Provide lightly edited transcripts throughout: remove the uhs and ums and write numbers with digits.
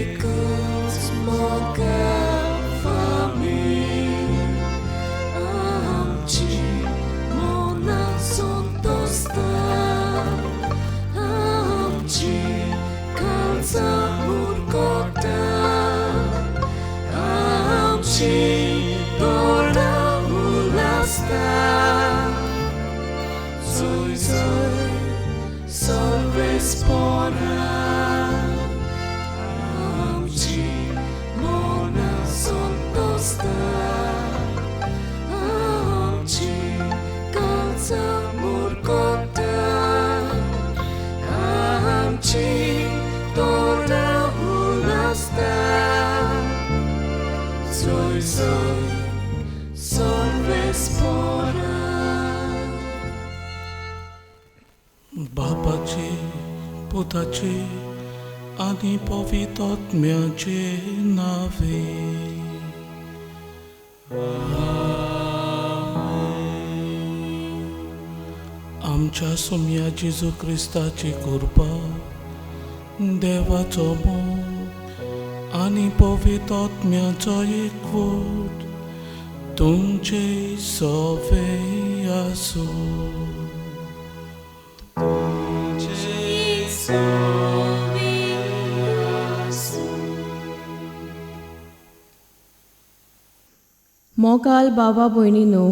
एकच मोगा फामील आमची मोना संतोस्ता आमची काळजां मुरगोता आमची दोळां उलासता जय जय सर्वेस पora आमची मोना संतोस्ता आमची काळजां मुरगोता आमची दोळां उलासता जय जय सर्वेस पora बापाचे पुताचे आनी पवित्रात्म्याचे नावे आमच्या सोम्या जेजू क्रिस्ताची कृपा देवाचो मोग आनी पवित्रात्म्याचो एकवट तुमचे सवे आसूं मोगाल बाबा भयणीनो,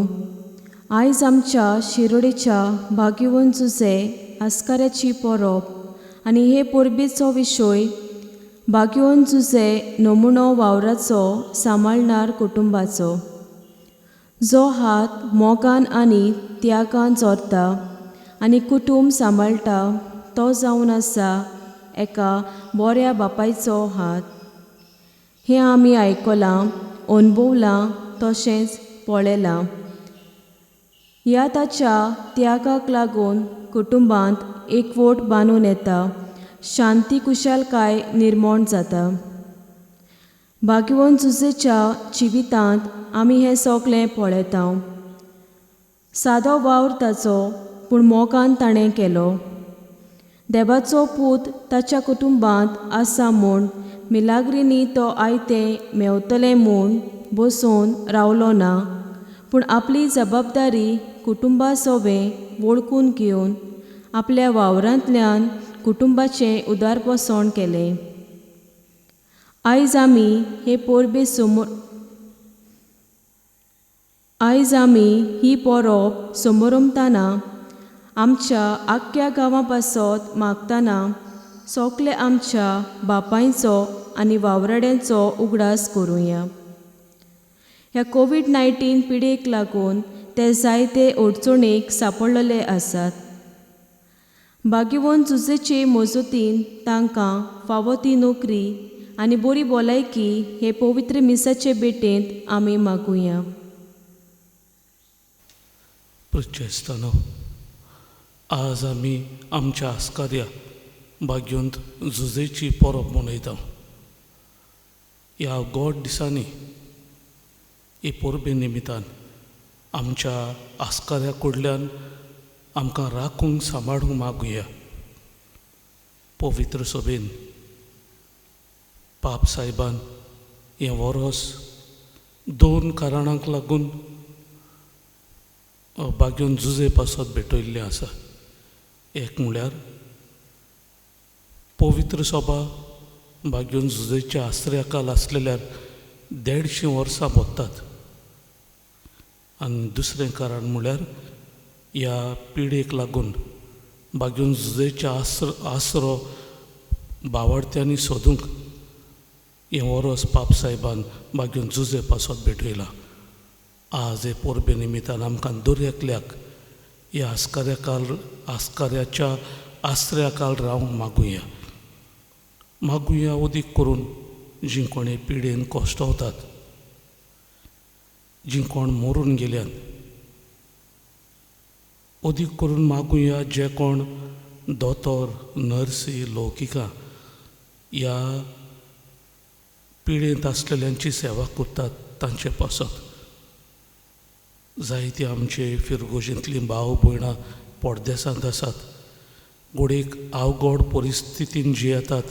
आयज आमच्या शिरोडेच्या भाग्यवन जुजे आस्काऱ्याची परब आनी हे परबेचो विशय भाग्यवन जुजे नमुनो वावराचो सांबाळणार कुटुंबाचो जो हात मोगान आनी त्यागान जोडटा आनी कुटुंब सांबाळटा तो जावन आसा एका बऱ्या बापायचो हात. हें आमी आयकलां, अणभवलां तशेंच पळयलां. ह्या ताच्या त्यागाक लागून कुटुंबांत एकवट बांदून येता, शांती कुशालकाय निर्माण जाता. भाग्यवन जुजेच्या जिवितांत आमी हें सगळें पळयता. सादो वावर ताचो पूण मोगान ताणें केलो. देवाचो पूत ताच्या कुटुंबांत आसा म्हूण मिलाग्रिनी तो आयतें मेवतलें म्हूण बसून रावलो ना, पूण आपली जबाबदारी कुटुंबा सोबें वळखून घेवन आपल्या वावरांतल्यान कुटुंबाचें उदारपोसण केलें. आयज आमी ही परब समोरमतना आमच्या आख्ख्या गांवा पासत मागतना सगळे आमच्या बापायचो आनी वावराड्यांचो उगडास करुया. ह्या कोविड-19 पिडेक लागून ते जायते अडचणीक सांपडलेले आसात. भाग्यवन जुजेचे मजतीन तांकां फावो ती नोकरी आनी बरी भलायकी हे पवित्र मिसाचे भेटेंत आमी मागुया. प्रचेस्तानो, आज आमी आमच्या आस्कार्या भाग्यवंत जुजेची परब मनयता. ह्या गोड दिसांनी हे परबे निमितान आमच्या आस्काऱ्या कडल्यान आमकां राखूंक सांबाळूंक मागुया. पवित्र सभेन पाप साहेबान हें वरोस 2 कारणांक लागून भाग्यवन जुजे पासत भेटयल्लें आसा. एक म्हळ्यार पवित्र सभा भाग्यवन जुजेच्या आश्रयाखाल आसलेल्यार 150 वर्सां भोगतात. आनी दुसरें कारण म्हळ्यार ह्या पिडेक लागून भाग्यवन जुजेच्या आसरो भावार्थ्यांनी सोदूंक हें वरोस पाप साहेबान भाग्यवन जुजे पासत भेटयलां. आज हे परबे निमितान आमकां दर एकल्याक ह्या आस्काऱ्याच्या आश्रयाखाल रावंक मागुया उदीक करून जीं कोणी पिडेन कोश्टवतात, जीं कोण मरून गेल्यात. उदीक करून मागुया जे कोण दोतोर, नर्सी, लौकिकां ह्या पिडेंत आसलेल्यांची सेवा करतात तांचे पासत. जायती आमचे फिरगोशींतलीं भाव भयणां पडदेसांत आसात, घोडयेक अवघड परिस्थितीन जियेतात.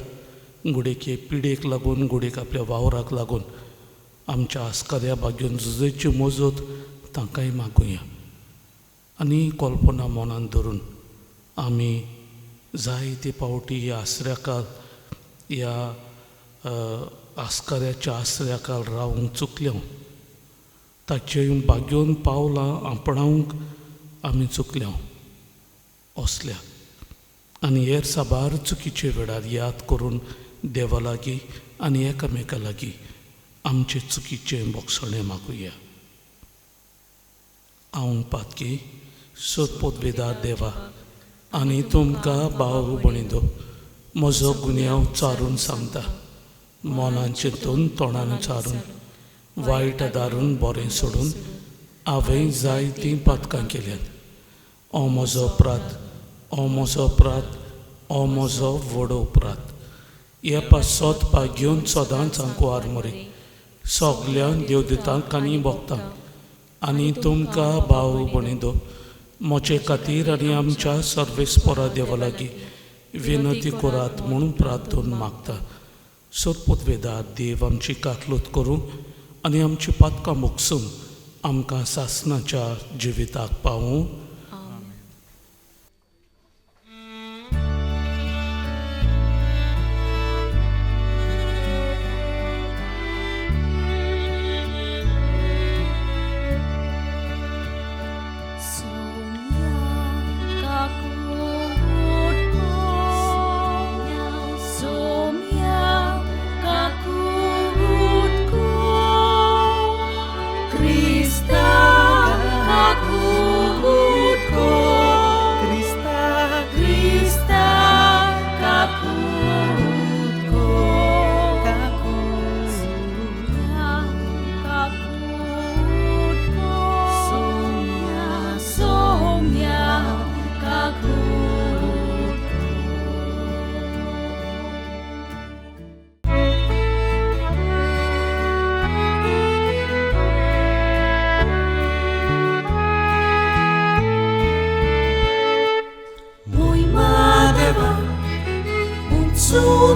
गुडेके पिडेक लागून गुडेक आपल्या वावराक लागून आमच्या आस्काऱ्या भाग्यून झुजेची मोजत तांकांय मागुया. आनी कल्पना मनान धरून आमी जायते पावटी ह्या आसऱ्याकाल ह्या आस्काऱ्याच्या आसऱ्याकाल रावंक चुकल्या. ताचे भाग्योन पावलां आपणावंक आमी चुकल्या असल्या आनी हेर साबार चुकीचे वेळार याद करून देवा लागीं आनी एकामेका लागीं आमचे चुकीचे बोगसणे मागुया. हांव पातकी सोदपोदवेदार देवा आनी तुमकां भाव भणिदो म्हजो गुन्यांव चारून सांगता. मनान चिंतून तोंडान चारून वायट आदारून बरें सोडून हांवें जायतीं पातकां केल्यात. हो म्हजो अपराध, हो म्हजो अपराध, हो म्हजो व्हड अपराध. हे पासत पाग घेवन सदांच हांव आरमरे सगळ्यांक देव दितांक आनी भोगतांक आनी तुमकां भाव भणिदो म्हजे खातीर आनी आमच्या सर्वेस्परा देवा लागीं विनंती करात म्हणून प्रार्थना मागता. सोदपोदवेदार देव आमची कातलूत करूं आनी आमची पातकां मोगसून आमकां सासणाच्या जिविताक पावूं.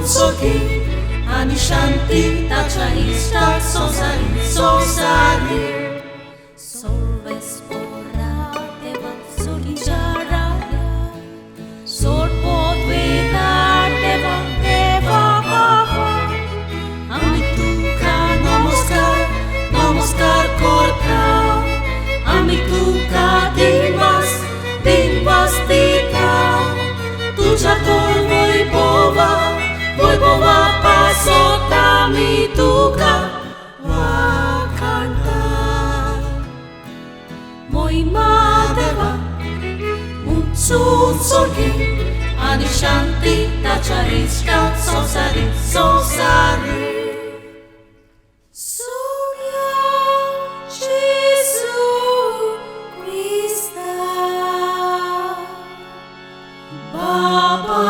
Soki ani shanti tacha istat sosari Sorvespora deva solidaraya Sorpodvedar deva baba Ami tuka namaskar korta Ami tuka dinvas dita Tuja tor Voivowa pasotami tuka wakanta Moi madeva Mutsun sorgi Ani shanti tacharistka sosari Sonia Jesu Christa Baba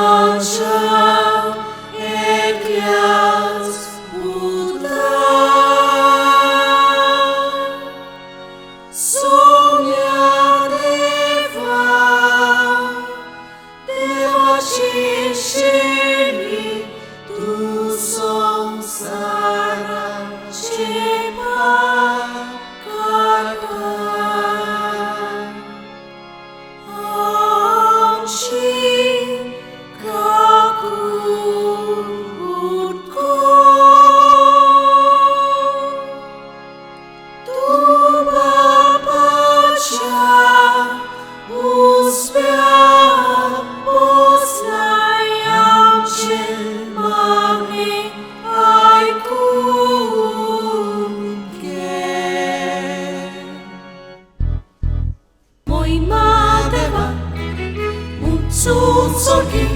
Sorgi,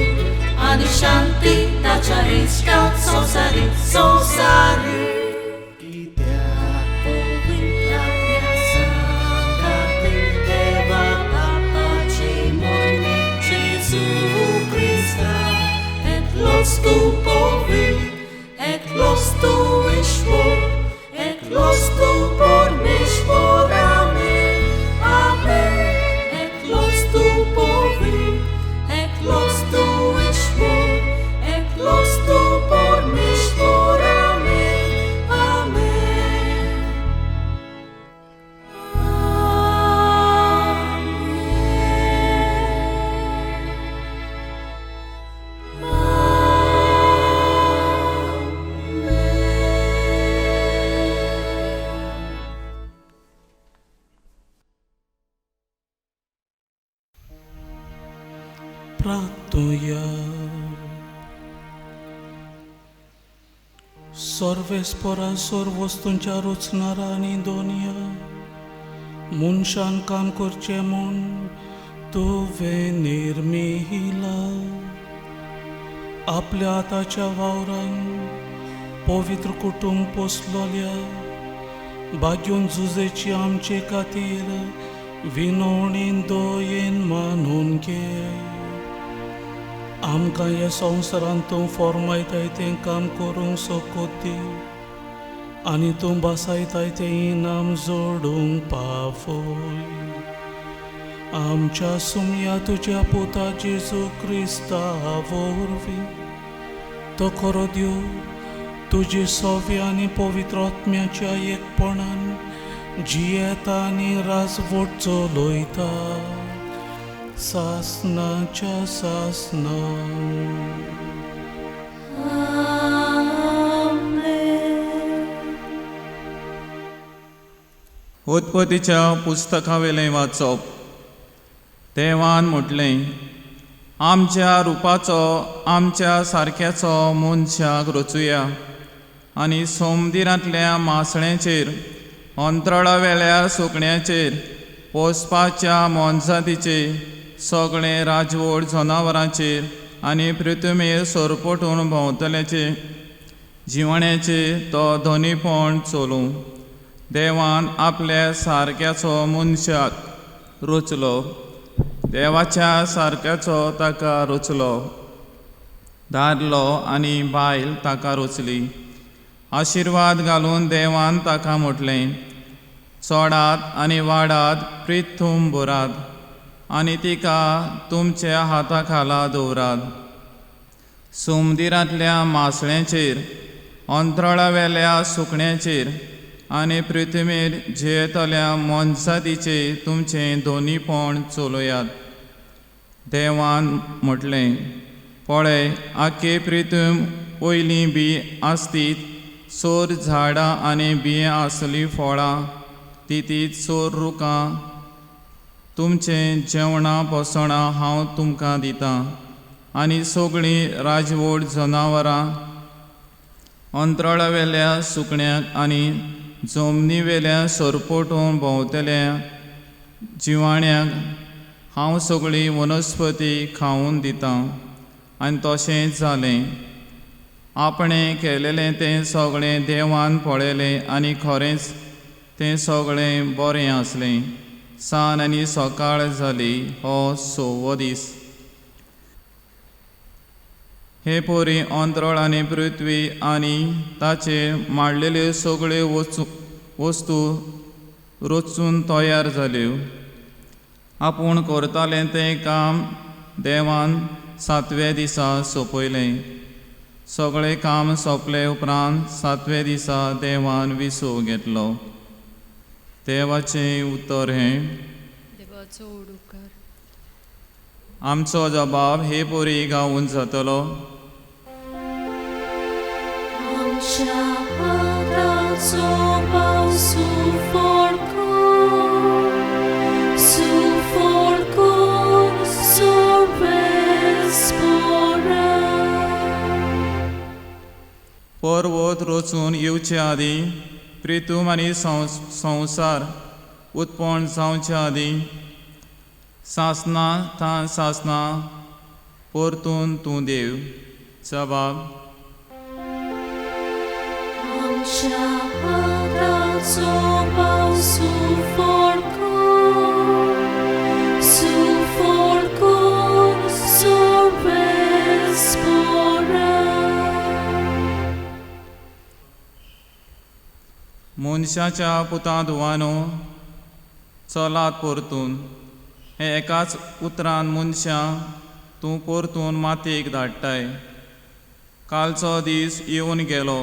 ani shanti tacharistka sosari Kitea povintla sangati deva papaci moimi Jesu Christa et los tu povin et los tu ishvor et los tu por mishvor amen et los tu povin Los tu ishvor, et los tu por सर्वेस्परा सर्व वस्तूंच्या रचणारा आनी दोनिया मनशान काम करचें म्हूण तुवें निर्मिला. आपल्या आतांच्या वावरान पवित्र कुटुंब पोसलोल्या भाग्योन झुजेची आमचे खातीर विनवणेन दोयेन मानून घे. आमकां ह्या संवसारांत तूं फॉर्मायताय तें काम करूंक सोकोत दी आनी तूं बसायताय तें इनाम जोडूंक पावय. आमच्या सुमया तुज्या पुता जेजू क्रिस्ता वरवीं तो खरो देव तुजे सव्य आनी पवित्र आत्म्याच्या एकपणान जियेता आनी राजवट चलयता सासनाच्या सासना. उत्पत्तीच्या पुस्तकावेलें वाचप. देवान म्हटलें, आमच्या रुपाचो आमच्या सारक्याचो मनशाक रचुया आनी समुद्रांतल्या मासळेचेर अंतराळावेल्या सुकण्याचेर पोसपाच्या मोनजातीचेर सगळे राजवट जनावरांचेर आनी पृथ्वीर सरपटून भोंवतल्याचे जिवण्याचेर तो धनीपण चलूं. देवान आपल्या सारक्याचो मनशाक रचलो, देवाच्या सारक्याचो ताका रचलो, दादलो आनी बायल ताका रचली. आशिर्वाद घालून देवान ताका म्हटलें, चडात आनी वाडात प्रिथूम भरात आनी तिका तुमच्या हाता खाला दवरात. समुद्रांतल्या मासळेचेर अंतराळावेल्या सुकण्याचेर आनी पृथ्वीर जियेतल्या मोनजातीचेर तुमचें दोनीपण चलयात. देवान म्हटलें, पळय, आख्खे पृथ्वी वयलीं बी आसतीत, चोर झाडां आनी बिये आसलीं फळां तितीत चोर रुखां, तुमचें जेवणां पोसणां हांव तुमकां दितां. आनी सगळीं राजवट जनावरां अंतराळावेल्या सुकण्याक आनी जमनीवेल्या सरपटून भोंवतल्या जिवाण्याक हांव सगळी वनस्पती खावून दितां. आनी तशेंच जालें. आपणें केलेलें तें सगळें देवान पळयलें आनी खरेंच तें सगळें बरें आसलें. सांज आनी सकाळ जाली हो 6वो दीस. हे पोरी अंतराळ आनी पृथ्वी आनी ताचेर मांडलेल्यो सगळ्यो वस्तू रचून तयार जाल्यो. आपूण करतालें तें काम देवान 7व्या दिसा सोंपयलें. सगळें काम सोंपले उपरांत 7व्या दिसा देवान विसो घेतलो. देवाचें उतर हें, देवाचो उडुकार. आमचो जबाब हे पोरी गावून जातलो. आमच्या हाताचो पावसू फोडको सोर्बेस्पोरा. पर्वत रचून येवचे आदीं प्रितूम आनी संवसार उत्पन्न जावच्या आदीं सासनां परतून तूं देव. जबाब. आमच्या हाताचो पावसू फोडको सोर्बेस्पोरा. मनशाच्या पुता धुवानो, चलात परतून. हे एकाच उतरान मनशां तूं परतून मातयेक धाडटाय. कालचो दीस येवन गेलो,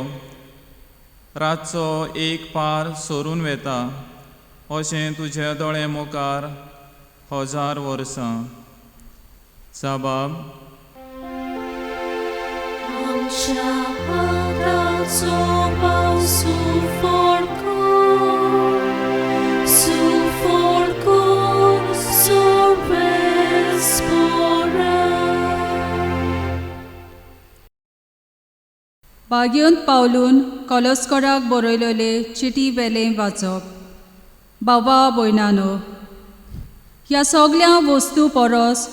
रातचो एक पार सरून वेता, अशें तुज्या दोळे मुखार 1000 वर्सां. जबाब. आमच्या हाताचो पावसू फोडको सोर्बेस्पोरा. बागेंत पावलून कॉलोस्कोराक बरयलेले चिटी वेलें वाचप. बाबा भयणानो, ह्या सगळ्या वस्तू परस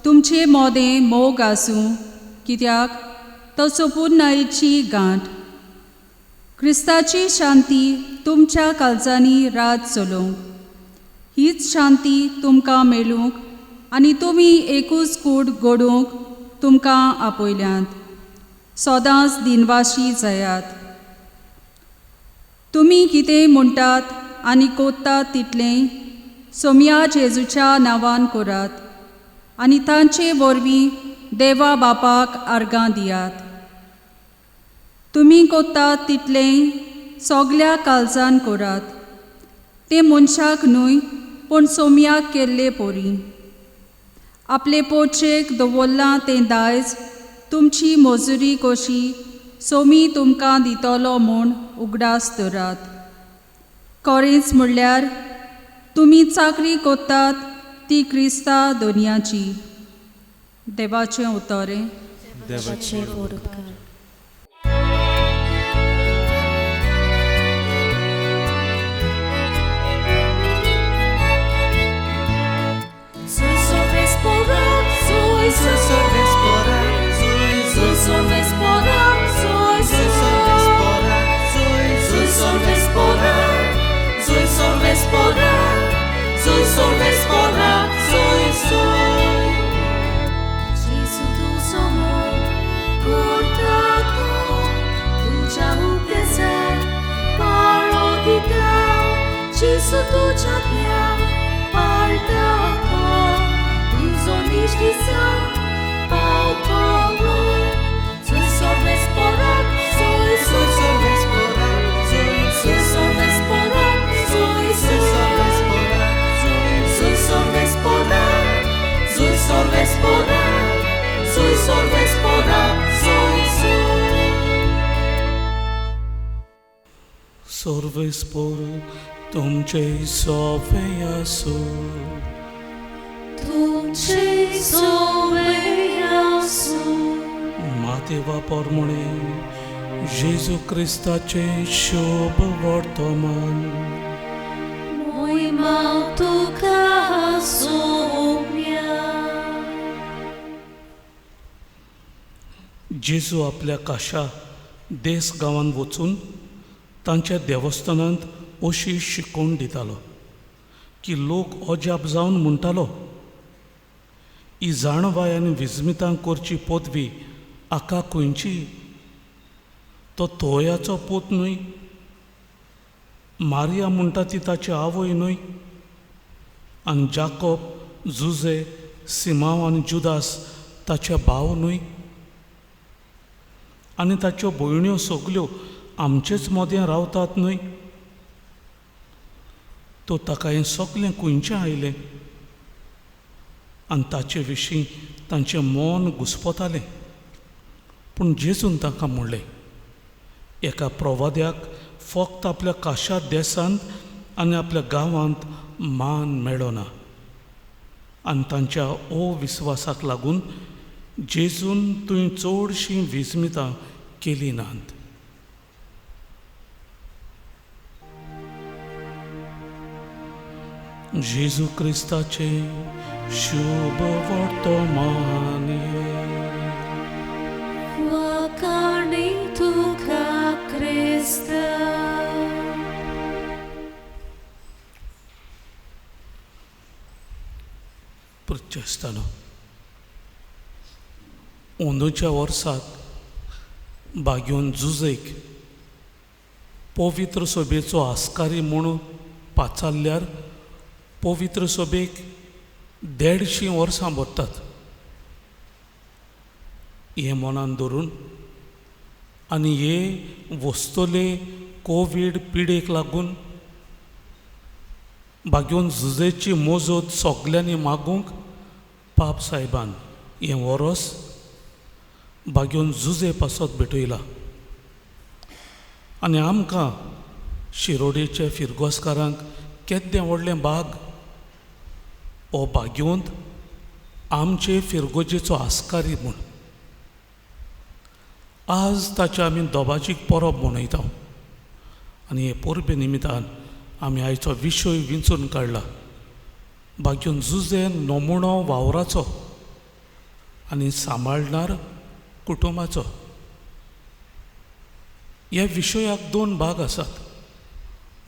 तुमचे मोदें मोग आसूं, कित्याक तो सोपूर्णायेची गांठ. क्रिस्ताची शांती तुमच्या काळजांनी रात चलोवंक. हीच शांती तुमकां मेळूंक आनी तुमी एकूच कूड घडोवंक तुमकां आपयल्यांत. सदांच दिनवाशी जायात. तुमी कितें म्हणटात आनी कोत्तात तितलें सोम्या जेजूच्या नांवान करात आनी तांचे वरवीं देवा बापाक आर्गां दियात. तुमी कोत्तात तितलें सगल्या काळजान करात. तें मनशाक न्हय पूण सोम्याक केल्ले पोरी. आपले पोटचेक दवरलां तें दायज तुमची मजुरी कशी सोमी तुमकां दितलो म्हूण उगडास धरात. खरेंच म्हणल्यार तुमी चाकरी कोत्तात ती क्रिस्ता दोनयाची. देवाचें उतरें. देवाचे वरदकार. Jesu tucia dnia, parda to, uzonisz lisa, pałkowo, coś sobie sporak, coś sobie sporak, coś sobie sporak, coś sobie sporak, coś sobie sporak, coś sobie sporak, coś sobie sporak, Sorve spor तुमचे सोवे आसू. तुमचे सोवे आसू. मातेवा पोरमणे जेजू क्रिस्ताचे शोभ वर्तमान. Moima tuka Saumya. जेजू आपल्या काशा देस गांवांत वचून तांच्या देवस्थानांत अशी शिकोवन दितालो की लोक अजाप जावन म्हणटालो, ही जाणवाय आनी विजमितां करची पदवी आका खंयची? तो तोयाचो पूत न्हय? मारिया म्हणटा ती ताची आवय न्हय? आनी जाकोब, जुजे, सिमांव आनी जुदास ताचे भाव न्हय? आनी ताच्यो भयण्यो सगल्यो आमचेच मोद्यां रावतात न्हय? तो ताका हें सगलें खंयचें आयलें? आनी ताचे विशीं तांचें मन घुस्पतालें. पूण जेजून तांकां म्हणलें, एका प्रवाद्याक फक्त आपल्या काशा देसांत आनी आपल्या गांवांत मान मेळ्ळो ना. आनी तांच्या अविस्वासाक लागून जेजून थंय चडशीं विस्मितां केलीं नात. जेजू क्रिस्ताचे शुभ वर्तमान. Wakani tuka Krista. प्रचेस्तानो, अंदूच्या वर्साक बागेवन जुजेक पवित्र सभेचो आस्कारी म्हूण पाचारल्यार पवित्र सभेक 150 वर्सां भरतात. हे मनान धरून आनी हे वस्तुले कोवीड पिडेक लागून बागेवन झुजेची मोजत सगल्यांनी मागूंक पाप साहेबान हें वरोस बागेवन झुजे पासत भेटयला. आनी आमकां शिरोडेच्या फिरगोसकारांक केद्दें व्हडलें बाग हो बागेवंत आमचे फिरगोजेचो आस्कारी म्हूण. आज ताचे आमी दोबाजीक परब मनयता आनी हे परबे निमित्तान आमी आयचो विशय विंचून काडला भाग्यून जुजे नमुणो वावराचो आनी सांबाळणार कुटुंबाचो. ह्या विशयाक 2 भाग आसात,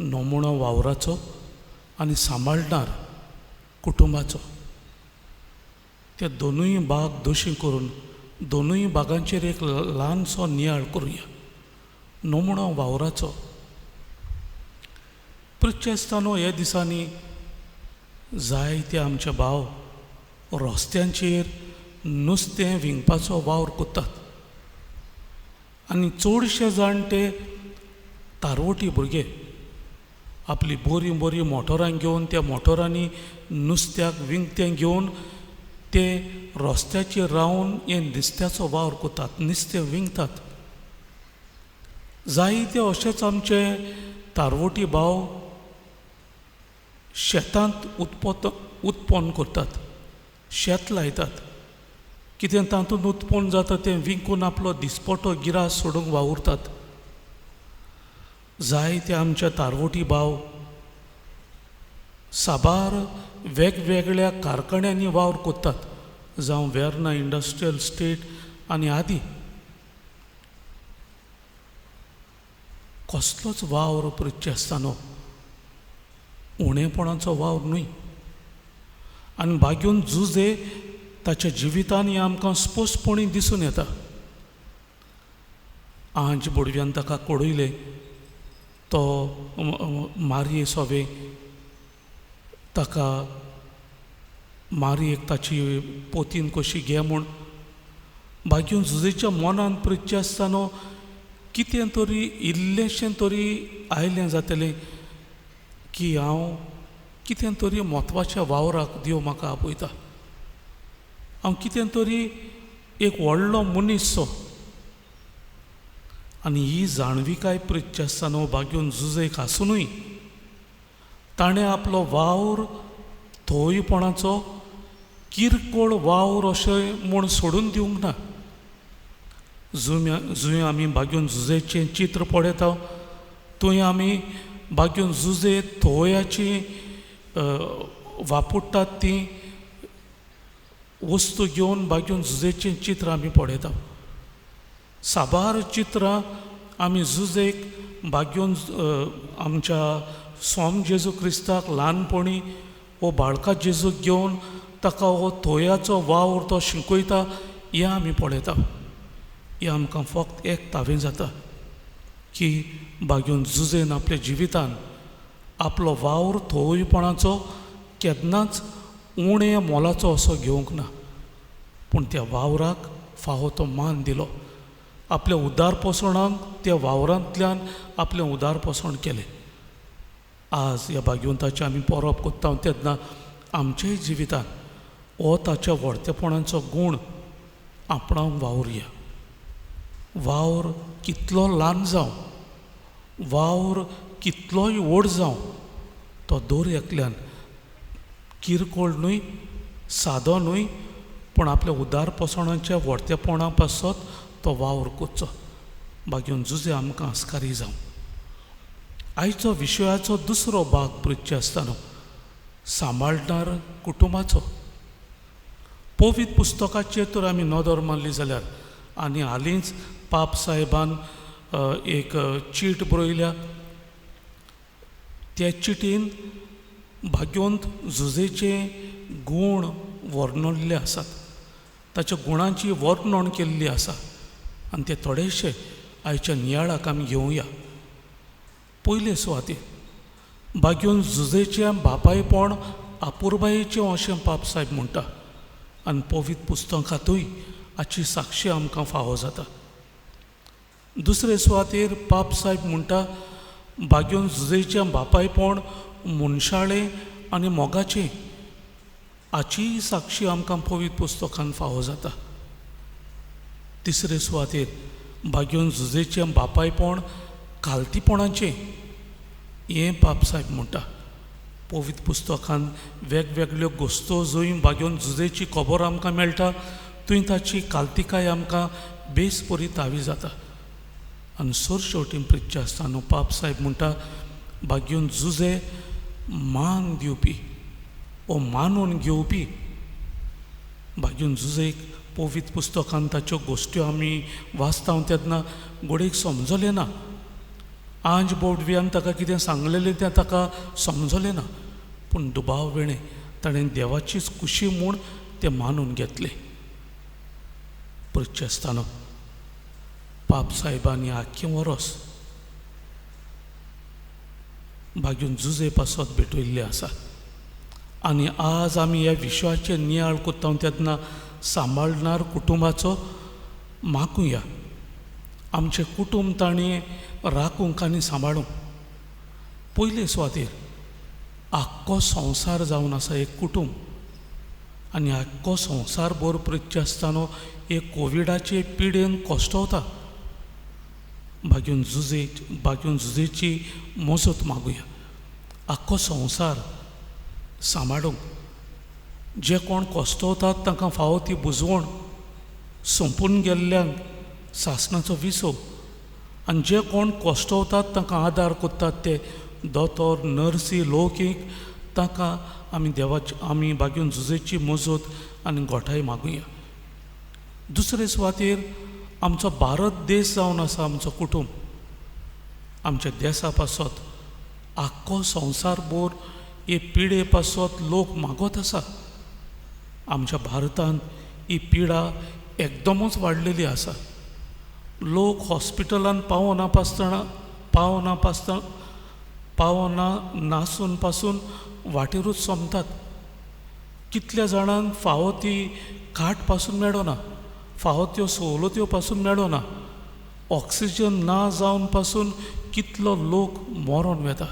नमुणो वावराचो आनी सांबाळणार कुटुंबाचो. ते दोनूय भाग दोशी करून दोनूय भागांचेर एक ल्हानसो नियाळ करुया. नमुणो वावराचो. प्रत्येस्तानो ह्या दिसांनी जायते आमचे भाव रस्त्यांचेर नुस्तें विंगपाचो वावर कोत्तात आनी चडशे जाणटे तारवटी भुरगे आपली बरीं बरीं मोटरां घेवन त्या मोटरांनी नुस्त्याक विंगतें घेवन ते रस्त्याचेर रावन हे नुस्त्याचो वावर कोतात, नुस्तें विंगतात. जायते अशेच आमचे तारवटी भाव शेतांत उत्पन्न करतात, शेत लायतात. कितें तातूंत उत्पन्न जाता तें विकून आपलो दिसपटो गिरास सोडूंक वावुरतात. जायते आमचे तारवटी भाव साबार वेगवेगळ्या कारखान्यांनी वावर कोत्तात, जावं वेर्ना इंडस्ट्रियल स्टेट आनी आदी. कसलोच वावर प्रत्येस्तानो उणेपणाचो वावर न्हय. आनी भाग्यून जुजे ताच्या जिवितान हें आमकां स्पश्टपणी दिसून येता. आंज बुडव्यान ताका कोडयले तो मारये सोवे ताका मारयेक ताची पोतीन कशी घे म्हूण भाग्यून जुजेच्या मनान प्रत्येस्तानो कितें तरी इल्लेशें तरी आयलें जातलें की हांव कितें तरी म्हत्वाच्या वावराक देव म्हाका आपयता, हांव कितें तरी एक व्हडलो मनीस. आनी ही जाणविकाय प्रत्येस्तानो भाग्यून जुजेक आसुनूय ताणें आपलो वावर थोयपणाचो किरकोळ वावर अशें म्हूण सोडून दिवंक ना. जुंय आमी भाग्यून जुजेचें चित्र पळयता थंय आमी भाग्यून जुजे थोयाची वापुट्टात ती वस्तू घेवन भाग्यून जुजेचें चित्र आमी पळयता. साबार चित्रां आमी जुजेक भाग्यून आमच्या स्वामी जेजू क्रिस्ताक ल्हानपणी वो बाळका जेजूक घेवन ताका हो थोयाचो वावर तो शिकयता हें आमी पळयता. हें आमकां फक्त एक तावें जाता की भाग्यून जुजेन आपल्या जिवितान आपलो वावर थोयपणाचो केन्नाच उणें मोलाचो असो घेवंक ना, पूण त्या वावराक फावो तो मान दिलो. आपल्या उदारपसणाक त्या वावरांतल्यान आपलें उदारपसण केलें. आज ह्या भाग्यवंताचें आमी परब कोत्ता तेन्ना आमच्याय जिवितान हो ताच्या व्हडतेपणाचो गूण आपणावंक वावुरया. वावर कितलो ल्हान जावं, वावर कितलोय व्हड जावं, तो दर एकल्यान किरकोळ न्हय, सादो न्हय, पूण आपल्या उदारपसणाच्या व्हडतेपणा पासत तो वावर कोचो. भाग्यून जुजे आमकां आस्कारी जावं. आयचो विशयाचो दुसरो भाग पृच्छे आसतना सांबाळणार कुटुंबाचो. पवित्र पुस्तकाचेर तर आमी नदर मारली जाल्यार आनी हालींच पाप साहेबान एक चीट बरयल्या. त्या चिटीन भाग्यवंत जुजेचे गूण वर्णिल्ले आसात, ताच्या गुणांची वर्णन केल्ली आसा आनी ते थोडेशे आयच्या नियाळाक आमी घेवया. पयले सुवातेर भाग्यवंत जुजेचें बापायपण अपुरबायेचें अशें पाप साहेब म्हणटा आनी पवित्र पुस्तकांतूय हाची साक्षी आमकां फावो जाता. दुसरे सुवातेर पाप साहेब म्हणटा भाग्यवंत जुजेचें बापायपण मनशाळें आनी मोगाचें, हाचीय साक्षी आमकां पवित्र पुस्तकांत फावो जाता. तिसरे सुवातेर भाग्यवंत जुजेचें बापायपण खालतीपणाचें, हें पाप साहेब म्हणटा. पवित्र पुस्तकांत वेगवेगळ्यो गोश्तो जंय भाग्यवंत जुजेची खबर आमकां मेळटा थंय ताची काल्तिकाय आमकां बेस बरी तावी जाता. आनी सोर शेवटी प्रिच्य आसतना पाप साहेब म्हणटा भाग्यून जुजे मान दिवपी ओ मानून घेवपी. भाग्यून जुजेक पवित्र पुस्तकांत ताच्यो गोश्ट्यो आमी वाचता तेन्ना गोडेक समजलें ना. आंज बोडव्यान ताका कितें सांगलेलें तें ताका समजलें ना. पूण दुबाव वेळें ताणें देवाचीच कुशी म्हूण तें मानून घेतलें. प्रिच्य आसतना पाप साहेबांनी आख्खें वरोस भाग्यून जुजे पासत भेटयल्लें आसा. आनी आज आमी ह्या विश्वाचेर नियाळ कोत्ता तेन्ना सांबाळणार कुटुंबाचो मागुया. आमचें कुटुंब ताणें राखूंक आनी सांबाळूंक. पयले सुवातेर आख्खो संवसार जावन आसा एक कुटुंब. आनी आख्खो संवसार भर प्रिच्य आसतना एक कोविडाचे पिडेन कोश्टवता. भाग्यून जुजेची मजत मागुया. आख्खो संवसार सांबाळूंक. जे कोण कोश्टवतात तांकां फावो ती बुजवण. संपून गेल्ल्यांक सासणाचो विसो. आनी जे कोण कोश्टवतात तांकां आदार कोत्तात ते दोतोर नर्सी लोकीक तांकां आमी भाग्यून जुजेची मजत आनी गोठाय मागुया. दुसरे सुवातेर आमचो भारत देश जावन आसा आमचो कुटुंब. आमच्या देशा पासत आख्खो संवसार भर हे पिडे पासत लोक मागत आसा. आमच्या भारतांत ही पिडा एकदमच वाडलेली आसा. लोक हॉस्पिटलांत पावना नासून पासून वाटेरूच सोमतात. कितल्या जाणांक फावो ती खाट पासून मेळना, फावो त्यो सवलत्यो पासून मेळना. ऑक्सिजन ना जावन पासून कितलो लोक मरोन वेता.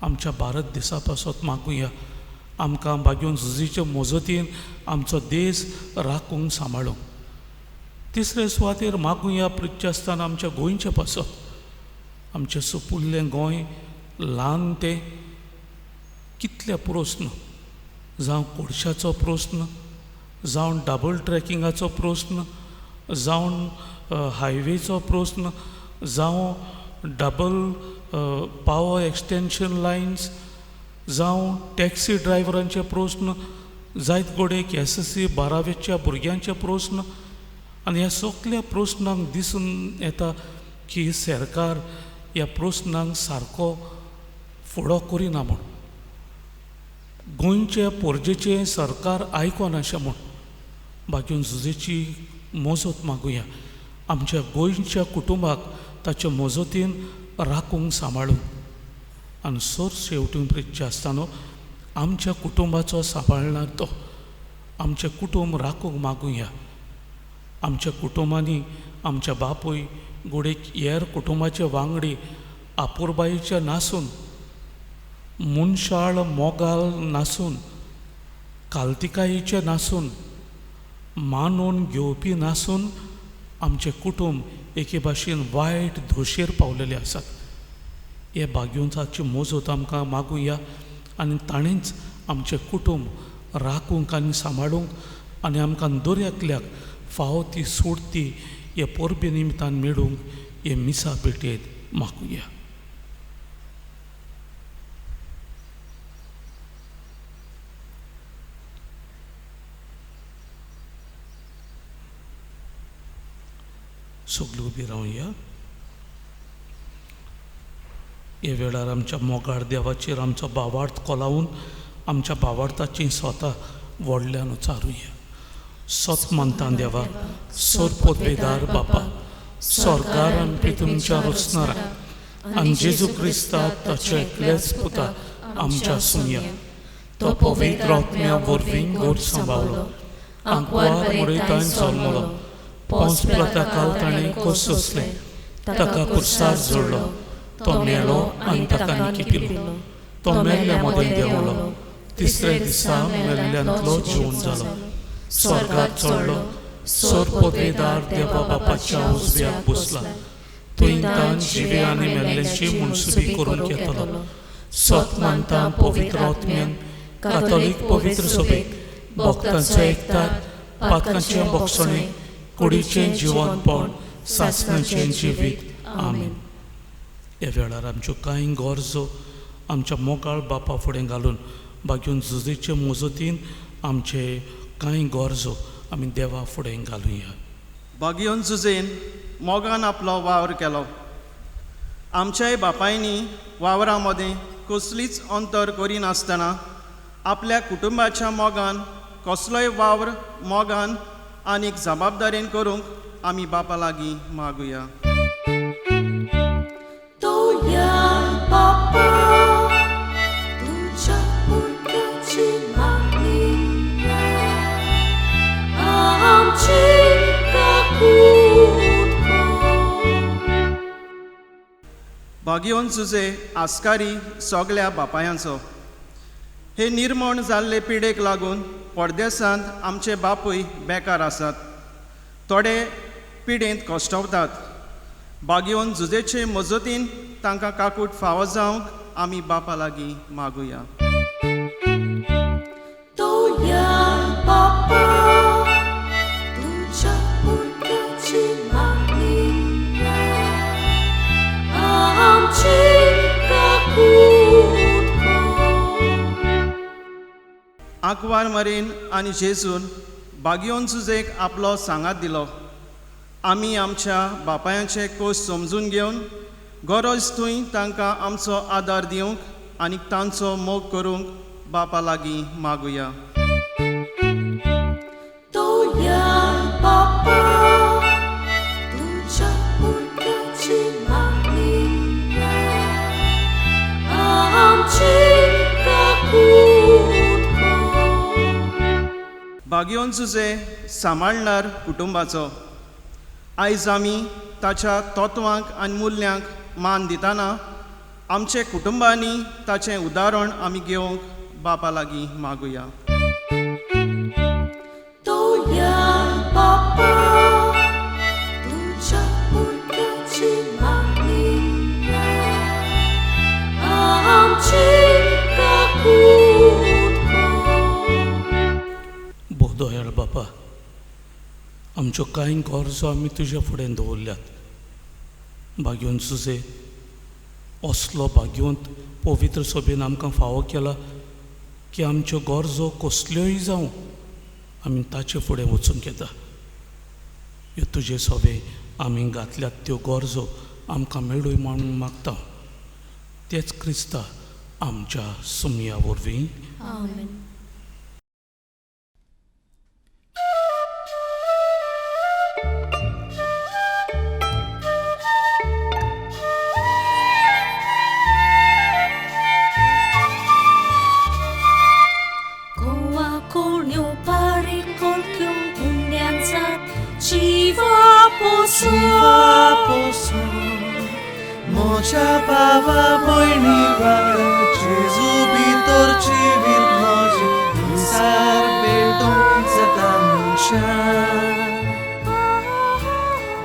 आमच्या भारत देशा पासत मागुया आमकां भाग्यून जुजेच्या मजतीन आमचो देश राखूंक सांबाळूंक. तिसरे सुवातेर मागुया प्रिच्य आसतना आमच्या गोंयचे पासत. आमचें सुपुल्लें गोंय ल्हान तें कितले प्रस्न जावं कोडशाचो प्रस्न, जावं डबल ट्रॅकिंगाचो प्रस्न, जावं हायवेचो प्रस्न, जावं डबल पावर एक्सटेन्शन लायन्स, जावं टॅक्सी ड्रायव्हरांचे प्रस्न, जायत गोडेक SSC 12वेच्या भुरग्यांचे प्रस्न. आनी ह्या सगळ्या प्रस्नांक दिसून येता की सरकार ह्या प्रस्नांक सारको फुडो करिना म्हूण. गोंयचे पोरजेचें सरकार आयकोनाशें म्हूण भाग्यून जुजेची मजत मागुया. आमच्या गोंयच्या कुटुंबाक ताचे मजतीन राखूंक सांबाळूंक. आनी सोर शेवटी प्रिच्य आसतना आमच्या कुटुंबाचो सांबाळणार तो. आमचें कुटुंब राखूंक मागुया. आमच्या कुटुंबांनी आमच्या बापूय गोडेक हेर कुटुंबाचे वांगडी आपुरबायेचे नासून, मुनशाळ मोगाल नासून, काल्तिकायेचे नासून, मानून घेवपी नासून आमचें कुटुंब एके भाशेन वायट धोशेर पावलेले आसात. हे भाग्यूंचाची मजत आमकां मागुया आनी ताणेंच आमचें कुटुंब राखूंक आनी सांबाळूंक आनी आमकां दर्यातल्याक फावो ती सूट ती हे परबे निमतान मेळूंक हे मिसा भेटेत मागुया. सगळीं उबी रावया. हे वेळार आमच्या मोगाळ देवाचेर आमचो भावार्थ कोलावून आमच्या भावार्थाची स्वता व्हडल्यान उचारुया. सत मानता देवा, सोरपोतवेदार बापा, स्वर्गारान तुमच्या रचणारा आनी जेजू क्रिस्ता ताच्या एकल्याच पुता आमच्या सुमया. तो पवित्र आत्म्या वरवीं गोड सांबाळलो, आंकवार मुडयतान जल्मलो, पोंच पिलाताकाल ताणें कोस सोंसलें, ताका कुर्सार जोडलो, तो मेलो आनी ताका निकी पिलो, तो मेल्ल्या मदें देंवलो, तिसरे दिसा मेल्ल्यांतलो जिवन जालो, स्वर्गात चडलो, सोरपोतवेदार देवा बापाच्या उजव्याक बसला, थंय तान जिवे आनी मेल्ल्यांची मुनसुबी करूंक येतलो. सत मानता पवित्र आत्म्यान, कातोलीक पवित्र सभेक, भक्तांचो एकठांय, पातकांचें बोगसणें, कुडीचें जिवंतपण, सासणाचें जिवीत. आमीन. ह्या वेळार आमच्यो कांय गरजो आमच्या मोगाळ बापा फुडें घालून बागेवन झुजेचे मुजतीन आमचे कांय गरजो आमी देवा फुडें घालुया. बागयोन झुजेन मोगान आपलो वावर केलो. आमच्याय बापायनी वावरा मदें कसलीच अंतर करिनासतना आपल्या कुटुंबाच्या मोगान कसलोय वावर मोगान आनीक जबाबदारेन करूंक आमी बापा लागीं मागुया. तोया बापा तुझ्या पुरत्याची मागणी आमची काकूट कर. बागयोन झुजे आस्कारी सगल्या बापायांचो. हे निर्मण जाल्ले पिडेक लागून परदेसांत आमचे बापूय बेकार आसात. थोडे पिडेंत कश्टवतात. बागयोन झुजेचे मजतीन तांकां काकूट फावो जावंक आमी बापा लागीं मागुया. तोया बापा तुझ्या पुरत्याची मागणी आमची काकूट कर. आंकवार मरेन आनी जेजून बागयोन झुजेक आपलो सांगात दिलो. आमी आमच्या बापायांचे कोश समजून घेवन गरज थंय तांकां आमचो आदार दिवंक आनी तांचो मोग करूंक बापा लागीं मागुया. तोया बापा तुझ्या पुरत्याची मागणी आमची काकूट कर. बागयोन झुजे सांबाळणार कुटुंबाचो. आयज आमी ताच्या तत्वांक आनी मुल्यांक मान दितना आमचे कुटुंबांनी ताचें उदाहरण आमी घेवंक बापा लागीं मागुया. तोया बापा तुझ्या पुरत्याची मागणी आमची काकूट कर. बोधोयाळ बापा, आमच्यो कांय गरजो आमी तुज्या फुडें दवरल्यात. बागयोन झुजे असलो बागयोंत पवित्र सभेन आमकां फावो केला की आमच्यो गरजो कसल्योय जावं आमी ताचे फुडें वचूंक येता. ह्यो तुजे सभे आमी घातल्यात त्यो गरजो आमकां मेळूय म्हणून मागता. तेच क्रिस्ता आमच्या सुमया वरवीं. आमेन. मोच्या बाबा भयणी वांगडा जेजू भितरची वीर म्हजी विसार पेटोवंक जाता मनशाक.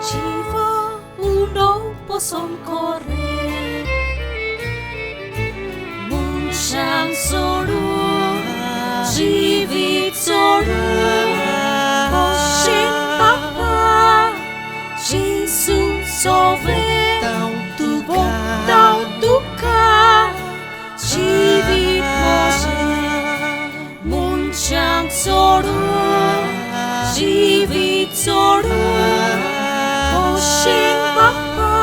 Jiwa uno posom kore Munshang soru Jivit soru Oshin papa Jesus sove Bogdał duka Jivit moje Munshang soru Jivit soru Oshin papa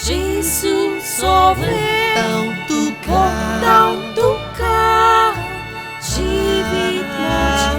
Jesus sove Bogdał duka Jivit moje.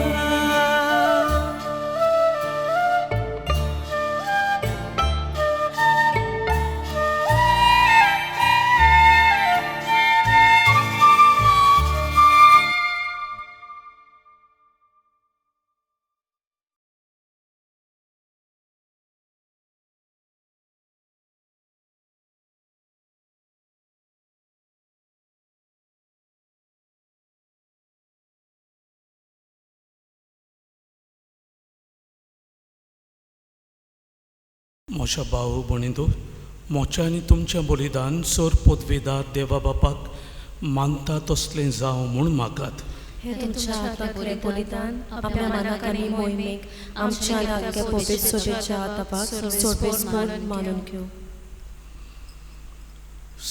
म्हज्या भाव भणींदो, मोच्या आनी तुमचें बलिदान चड पदवेदार देवा बापाक मानता तसलें जावं म्हूण मागात. हे तुमच्या हातातले बलिदान आपल्या मनाक आणि मोहिमेक आमच्या नाग्या पवित्र सोबेच्या तपाक सोडवेस्पर मानून घेऊ.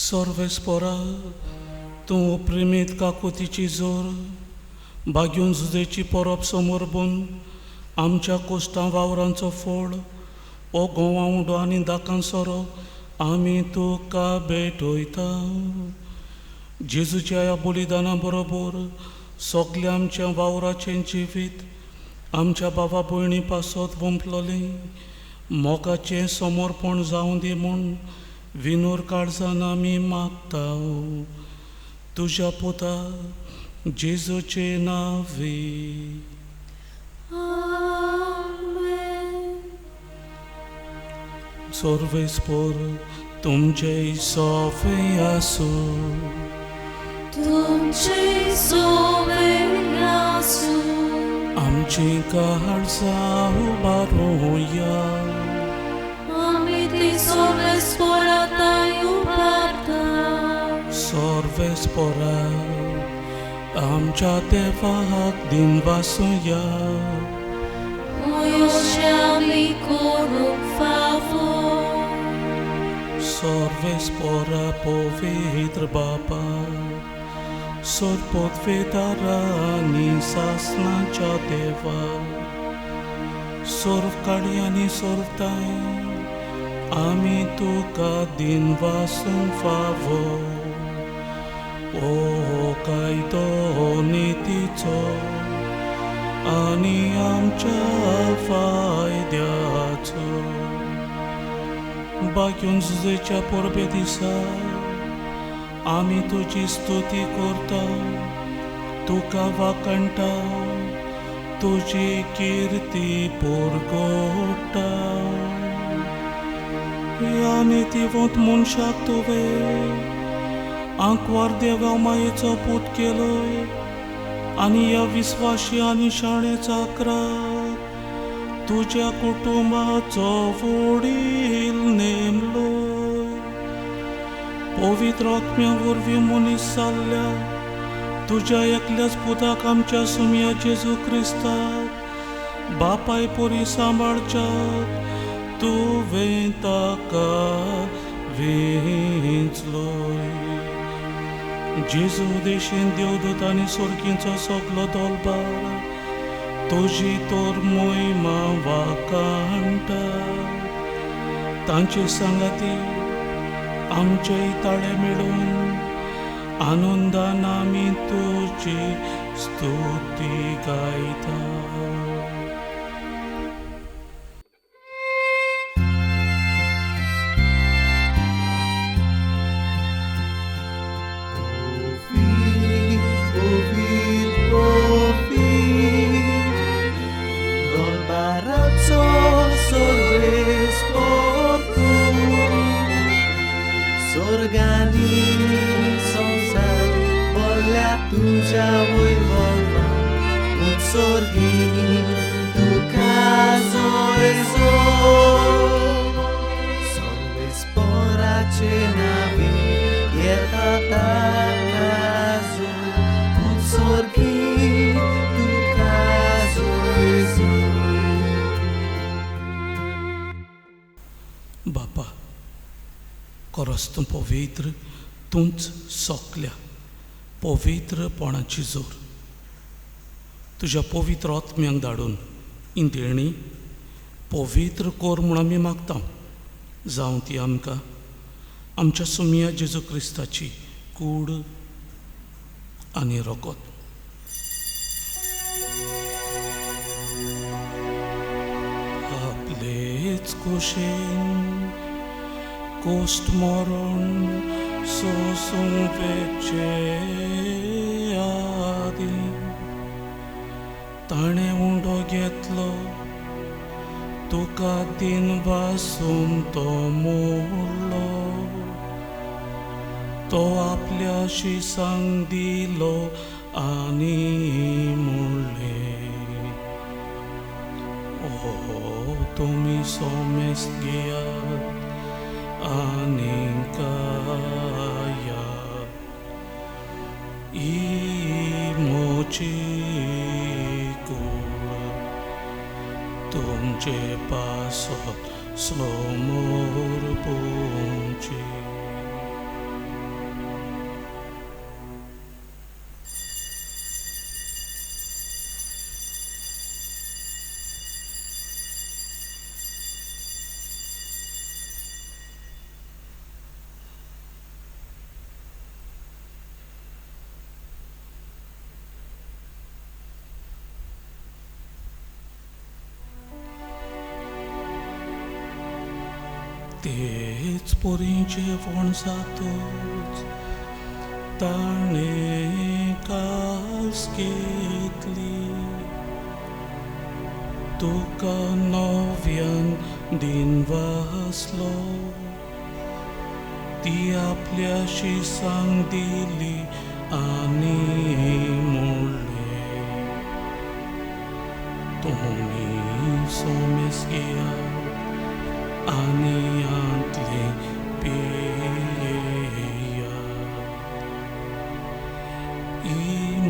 सर्वेस्परा तूं प्रेमीत काकुतीची जोर बाग्यून झुजेची परब समोर बून आमच्या कोश्टां वावरांचो फोड ओ गोवा उडो आनी दाकां सोरो आमी तुका भेटयता. जेजूच्या ह्या बलिदाना बरोबर सगल्या आमच्या वावराचें जिवीत आमच्या बाबा भयणी पासत वंपलोलें मोगाचें समर्पण जावं दी म्हूण विनोर काळजान आमी मागता तुज्या पुता जेजूचे नांवी. सर्वेस्पर तुमचे सोफे आसूं. तुमचे सोबे आसूं. आमची काळजां उबारूया. आमी ती सोबेस्पराताय उबारता. सर्वेस्परा आमच्या देवाक दिन वासूया. Hoje आमी करूंक फावो. सर्वेस्परा पवित्र बापा सर्वोद्वेदारा आनी सासणाच्या देवा सर्व काळी आनी सर्वताय आमी तुका दिन वासूंक फावो. ओ कायदो नितीचो आनी आमच्या फायद्याचो बाग्यून झुजेच्या परबे दिसा आमी तुजी स्तुती करता तुका वाकणटा तुजी किर्ती पुरगोडटा. ह्या नितीवंत मनशाक तुवें आंकवार देवा मायेचो पूत केलोय आनी ह्या विस्वाशी आनी शाणे चाकराक तुज्या कुटुंबाचो वडील नेमलोय. पवित्र आत्म्या वरवीं मनीस जाल्ल्या तुज्या एकल्याच पुताक आमच्या सुमया जेजू क्रिस्ताक बापाय परी सांबाळच्याक तुवें ताका वेंचलोय. जेजू देशीन देवदूत आनी सुरकींचो सगलो दलबार तुजी तोर मोहिमा वाकाणटा. तांचे सांगाती आमचे ताळे मेळून आनंदान आमी तुजी स्तुती गायता. Tuja wojwowa, utsorgi, tukazo ezo. Sorvesporacie nawi, jeta takazo, utsorgi, tukazo ezo. बापा खरोच तूं पवित्र तूंच सोकल्या पवित्रपणाची जोर तुज्या पवित्र आत्म्यांक धाडून इंदेणी पवित्र कोर म्हूण आमी मागता जावं ती आमकां आमच्या सुमया जेजू क्रिस्ताची कूड आनी रगत. आपलेच कुशीन कोस्ट मरण सोसूंक वेचे आदी ताणें उंडो घेतलो तुका दिन वासून तो मोडलो. तो आपल्या शिसांक दिलो आनी म्हणलें ओ तुमी सोमेस्त घेयात आनी खायात. ही म्हजी तुमचे पासत समोर पोंची. तेच पोरींचे वण जातोच ताणे कास घेतली. तुका नव्यान दिन वासलो ती आपल्याशी सांग दिली आनी म्हणले तुम्ही सोमेस घेया आनी आंतले पेया. ई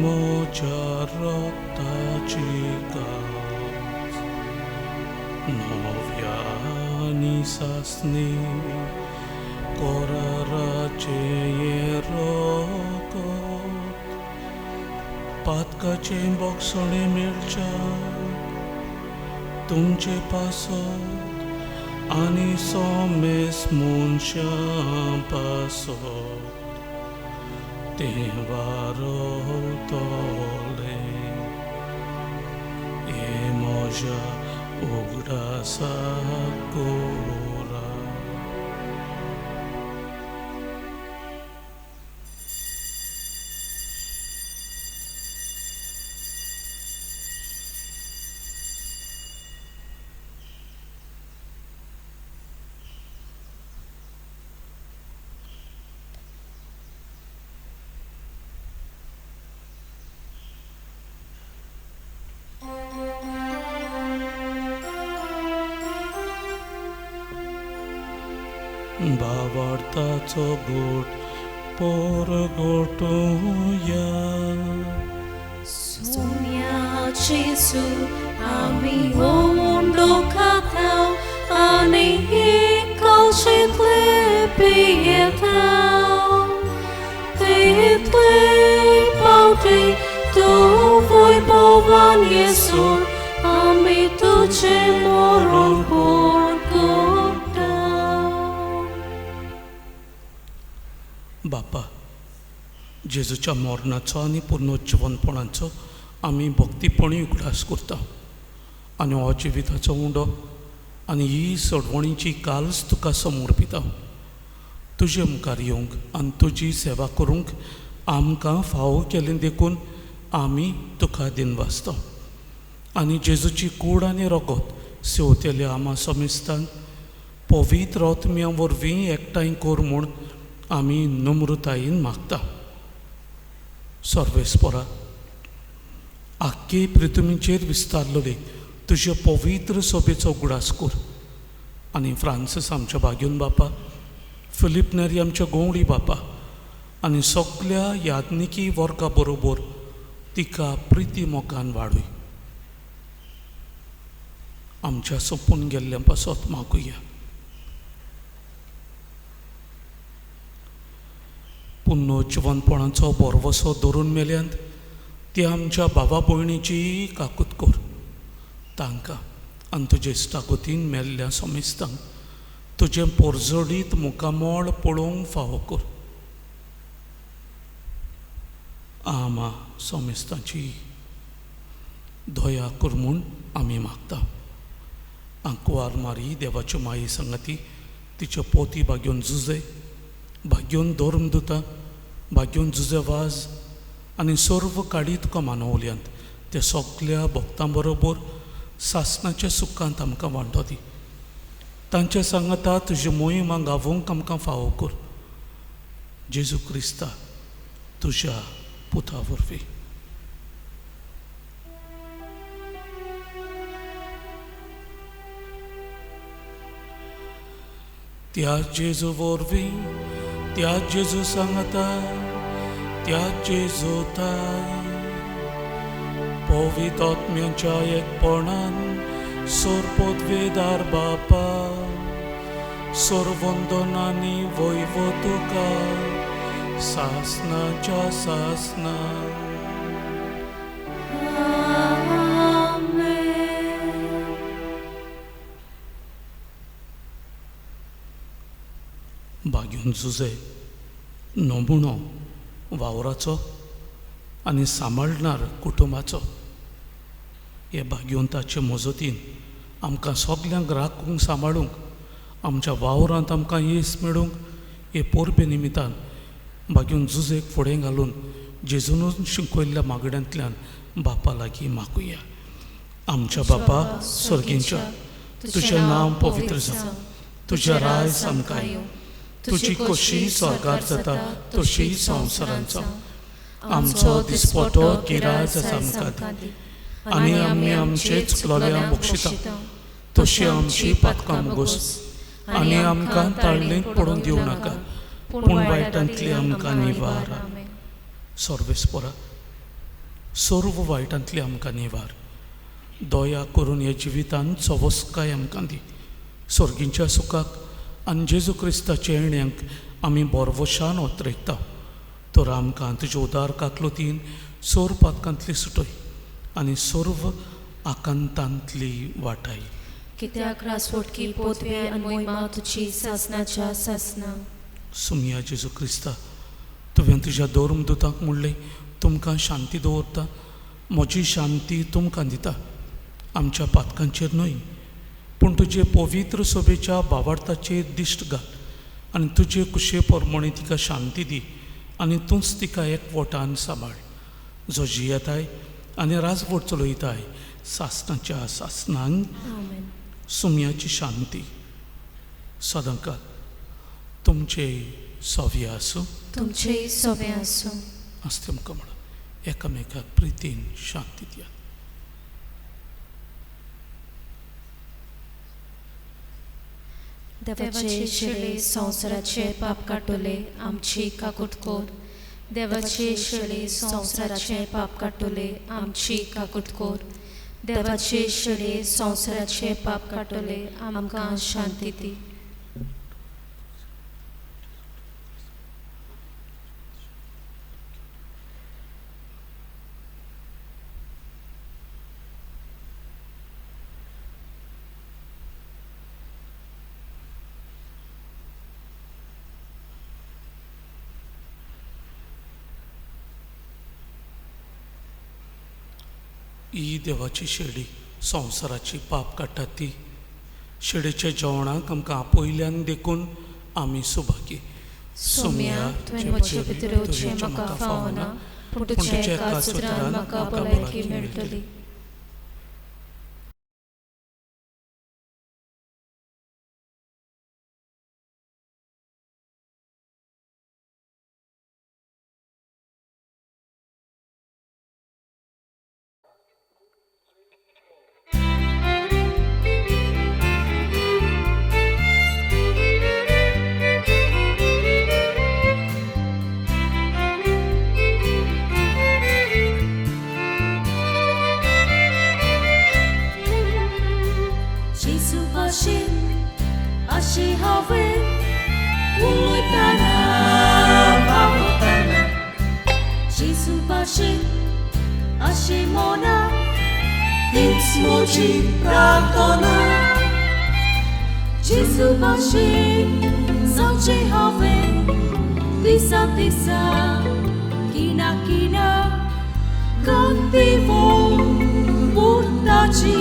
मोच्या रोगताची गाज नव्यानी सासने कोराराचे ये रोगत पातकाचे बोगसणे मेळच्या तुमचे पासत आनी सोमेस मनशां पासत ते वारतले ए म्हज्या उगडासाक कोरा. भावार्थाचो गोट पोरगोटुया. सोम्या जेजू आमी होऊन दोखाताव आनी एकाशितले पियेताव. तितले पावटी तू वैभवान येसू आमी तुझे मरण पोरगोटाव. बापा, जेजूच्या मरणाचो आनी पुनरुज्जीवनपणाचो आमी भक्तीपणी उगडास करता आनी हो जिविताचो उंडो आनी ही सडवणीची काल्स तुका समोर पिता. तुजे मुखार येवंक आनी तुजी सेवा करूंक आमकां फावो केलें देखून आमी तुका दिनवासता आनी जेजूची कूड आनी रगत सेवतेल्या आमा समेस्तान पवित्र आत्म्या वरवीं एकठांय कर म्हूण आमी नम्रतायेन मागता. सर्वेस्परा, आख्खे पृथ्वीचेर विस्तारलेले तुजे पवित्र सभेचो उगडास कर आनी फ्रांसीस आमच्या भाग्यून बापा, फिलीप नेरी आमच्या गोवडी बापा आनी सगळ्या याज्ञिकी वर्गा बरोबर तिका प्रिती मोगान वाडूय. आमच्या सोपून गेल्ल्या पासत मागुया. पुनरुज्जीवनपणाचो बोरवसो धरून मेल्यांत ती आमच्या भावा भयणीची काकूत कर. तांकां आनी तुजे इश्टागतीन मेल्ल्या समेस्तांक तुजें पोरजोडीत मुखामोळ पळोवंक फावो कर. आमा समेस्तांची दया कर म्हूण आमी मागता. आंकवार मारी देवाच्यो माये संगती तिच्यो पोती भाग्योन झुजे भाग्योन धर्मदुतां भाग्योन झुजे वाज आनी सर्व काडी तुका मानवल्यांत त्या सगळ्या भक्तां बरोबर सासणाच्या सुखांत आमकां वांटो दी. तांच्या सांगता तुजी मोहीम गावूंक आमकां फावो कर. जेजू क्रिस्ता तुज्या पुता वरवीं. त्या जेजू वरवीं त्या जेजू सांगता त्या जेजू ताई पवित्र आत्म्याच्या एकपणान सोर वेदार बापा सोर वंदनांनी वैव तुका सासनाच्या सासना. बागून झुजे नमुणो वावराचो आनी सांबाळणार कुटुंबाचो हे बागयोंताचे मजतीन आमकां सगल्यांक राखूंक सांबाळूंक आमच्या वावरांत आमकां येस मेळूंक हे पोरबे निमित्तान बागयून झुजेक फुडें घालून जेजून शिकयल्ल्या मागण्यांतल्यान बापा लागीं मागुया. आमच्या बापा स्वर्गींच्या तुजें नांव पवित्र जावं, तुजें राज आमकां येवं, तुजी कशी स्वर्गार जाता तशी संवसारांत जावं. आमचो दिसपटो गिराय आमकां दी आनी आमी आमचे चुकलोल्यांक बक्षिता तशी आमची पातकां मुगोस आनी आमकां ताळणेक पडून दिवं नाका पूण वायटांतली आमकां निवार. सर्वेस्परा सर्व वायटांतली आमकां निवार. दया करून ह्या जिवितांत चवस्काय आमकां दी. स्वर्गींच्या सुखाक आनी जेजू क्रिस्ताच्या येण्याक आमी बोरवशान वत्रेकता तर आमकां तुज्या उदार काकलुतीन सोर पातकांतली सुटय आनी सर्व आकांतांतली वाटाय. कित्याक रासवटकी पोतवे आनी मोहिमा तुजी सासनाच्या सासना. सुमया जेजू क्रिस्ता तुवें तुज्या धर्मदुतांक म्हणलें तुमकां शांती दवरता, म्हजी शांती तुमकां दिता. आमच्या पातकांचेर न्हय पूण तुजे पवित्र सोबेच्या भावार्थाचेर दिश्ट घाल आनी तुजे कुशे परमणी तिका शांती दी आनी तूंच तिका एकवटान सांबाळ. जो जियेताय आनी राजवट चलयताय सासनाच्या सासनांक. सुमयाची शांती सदांकाल तुमचे सोवे आसूं. तुमचे सोबे आसूं. आस्ते आमकां म्हणून एकामेकाक प्रितीन शांती दियात. देवाचे शेळे संवसाराचे पाप काटोले आमची काकूट कोर. देवाचे शेळे संवसाराचे पाप काटोले आमची काकूट कोर. देवाचे शेळे संवसाराचे पाप काटोले आमकां शांती दी. ही देवाची शेळी संवसाराची पाप काडटा ती. शेळेच्या जेवणाक आमकां आपयल्यान देखून आमी सुभागी. सोम्या तुवें म्हजे भितर येवचें म्हाका फावना पूण तुज्या एकाच उतरान म्हाका भलायकी मेळटली. अशी हांवें उलयतना भावताना जेजू भाशेन अशी मोना हीच म्हजी प्रार्थना. जेजू भाशेन जावचें हांवें दिसा दिसा किना किना क्रांती बुद्धाची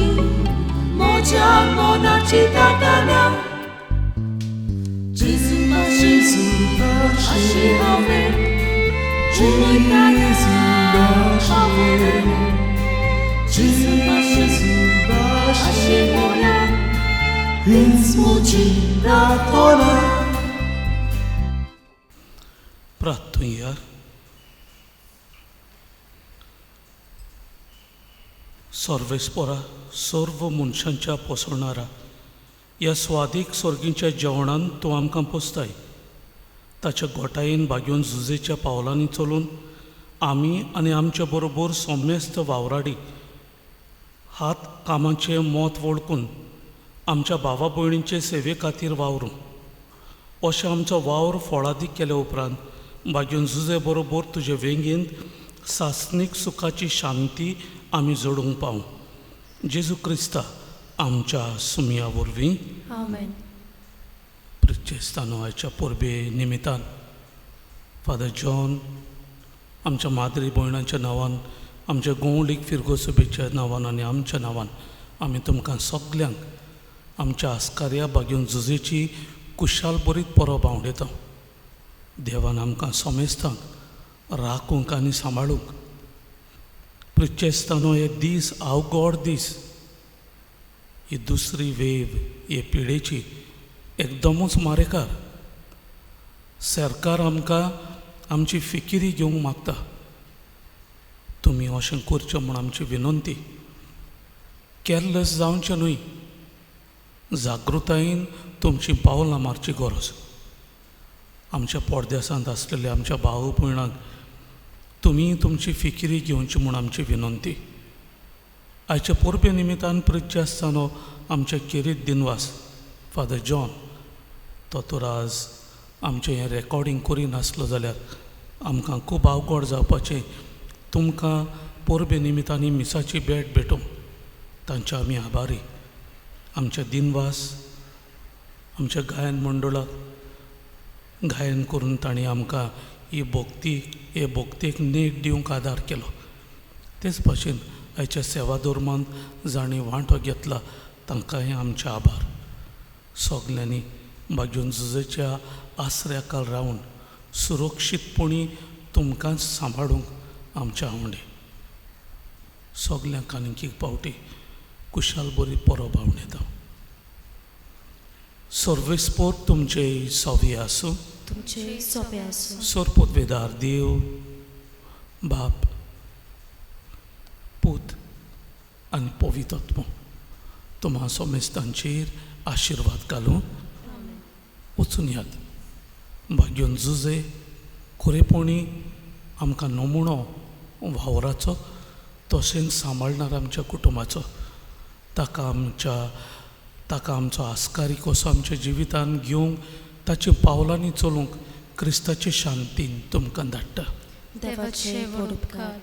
म्हज्या मोनाची तातना. जेजू भाशेन अशी हांवें उलयतना भावताना जेजू भाशेन अशी मोना हीच म्हजी प्रार्थना. प्रार्थूया. सर्वेस्परा सर्व मनशांच्या पोसवणारा ह्या स्वादीक स्वर्गीच्या जेवणान तूं आमकां पोसताय. ताच्या गोठायेन बागेवन झुजेच्या पावलांनी चलून आमी आनी आमच्या बरोबर सोमेस्त वावराडी हात कामाचें मोत वळखून आमच्या भावा भयणींचे सेवे खातीर वावरूं अशें आमचो वावर फळादीक केल्या उपरांत भाग्यून झुजे बरोबर तुजे वेंगेंत सासणीक सुखाची शांती आमी जोडूंक पावूं जेजू क्रिस्ता आमच्या सुमया वरवीं आमेन. प्रिचेस्तानोवाच्या परबे निमितान फादर जॉन आमच्या माद्री भयणांच्या नांवान आमच्या गोंवडीक फिरगो सभेच्या नांवान आनी आमच्या नांवान आमी तुमकां सगल्यांक आमच्या आस्कार्या भाग्यून झुजेची कुशाल बरीत परब आवडयता. देवान आमकां सोमेस्तांक राखूंक आनी सांबाळूंक प्रिचेस्तानो हे दीस आवगोड दीस ही दुसरी वेव हे पिडेची एकदमूच मारेकार सरकार आमकां आमची फिकिरी घेवंक मागता. तुमी अशें करचें म्हूण आमची विनंती. केर्लेस जावचें न्हय, जागृतायेन तुमची पावलां मारची गरज. आमच्या पडद्यासांत आसलेल्या आमच्या भाव भयणांक तुमी तुमची फिकिरी घेवची म्हूण आमची विनंती. आयच्या परबे निमितान प्रिच्य आसताना आमचे किरीत दिनवास फादर जॉन तो तर आज आमचें हें रेकॉर्डींग करिनासलो जाल्यार आमकां खूब आवगड जावपाचें. तुमकां परबे निमितांनी मिसाची भेट भेटूंक तांचे आमी आभारी. आमचे दिनवास आमच्या गायन मंडळाक गायन करून तांणी आमकां हे भोगतेक नेट दिवंक आदार केलो. तेच भाशेन आयच्या सेवा धर्मांत जाणीं वांटो घेतला तांकांय आमचे आभार. सगल्यांनी भाग्यून झुजेच्या आसऱ्याखाल रावन सुरक्षीतपणी तुमकांच सांबाळूंक आमचे आवडे. सगल्यांक आनीक एक पावटी कुशाल बरी परब आवडयता. सर्वेस्पोर तुमचे सोवे आसूं. तुमचे सोबे आसूं. सोरपोतवेदार देव बाप पूत आनी पवित्र आत्मो तुम्हा सोमेस्तांचेर आशिर्वाद घालूं. वचून याद भाग्यून झुजे खरेपणी आमकां नमुणो वावराचो तशेंच सांबाळणारा आमच्या कुटुंबाचो ताका आमचो आस्कारी कसो आमच्या जिवितान घेवंक ताच्या पावलांनी चलूंक क्रिस्ताचे शांतीन तुमकां धाडटा. देवाचे व्हड उपकार